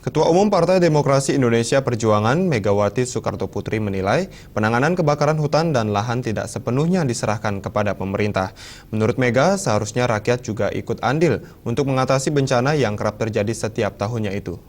Ketua Umum Partai Demokrasi Indonesia Perjuangan Megawati Soekarnoputri menilai penanganan kebakaran hutan dan lahan tidak sepenuhnya diserahkan kepada pemerintah. Menurut Mega, seharusnya rakyat juga ikut andil untuk mengatasi bencana yang kerap terjadi setiap tahunnya itu.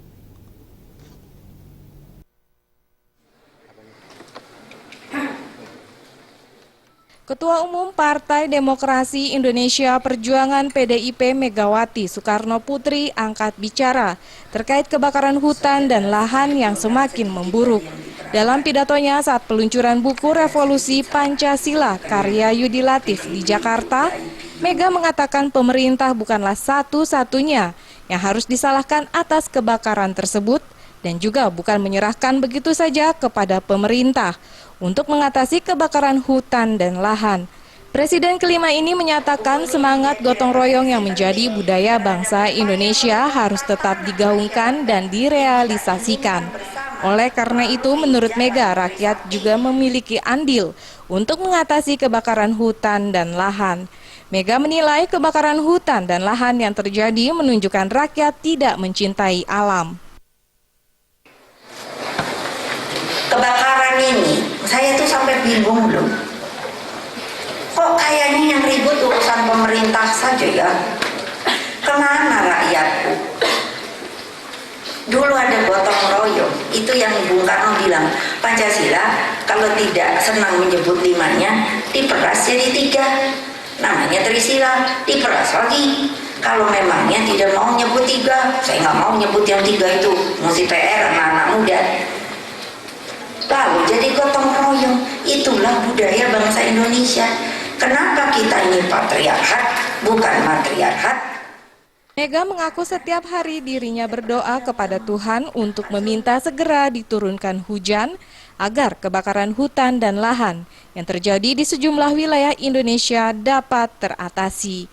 Ketua Umum Partai Demokrasi Indonesia Perjuangan PDIP Megawati Soekarnoputri angkat bicara terkait kebakaran hutan dan lahan yang semakin memburuk. Dalam pidatonya saat peluncuran buku Revolusi Pancasila karya Yudi Latif di Jakarta, Mega mengatakan pemerintah bukanlah satu-satunya yang harus disalahkan atas kebakaran tersebut dan juga bukan menyerahkan begitu saja kepada pemerintah untuk mengatasi kebakaran hutan dan lahan. Presiden kelima ini menyatakan semangat gotong royong yang menjadi budaya bangsa Indonesia harus tetap digaungkan dan direalisasikan. Oleh karena itu, menurut Mega, rakyat juga memiliki andil untuk mengatasi kebakaran hutan dan lahan. Mega menilai kebakaran hutan dan lahan yang terjadi menunjukkan rakyat tidak mencintai alam. Kebakaran ini, saya tuh sampai bingung loh. Kok kayaknya yang ribut urusan pemerintah saja ya? Kemana rakyatku? Dulu ada gotong royong, itu yang Bung Karno bilang, Pancasila kalau tidak senang menyebut limanya, diperas jadi 3. Namanya Trisila, diperas lagi. Kalau memangnya tidak mau nyebut 3, saya nggak mau nyebut yang 3 itu, mesti PR anak-anak muda. Lalu jadi gotong royong, itulah budaya bangsa Indonesia. Kenapa kita ini patriarkat, bukan matriarkat? Mega mengaku setiap hari dirinya berdoa kepada Tuhan untuk meminta segera diturunkan hujan agar kebakaran hutan dan lahan yang terjadi di sejumlah wilayah Indonesia dapat teratasi.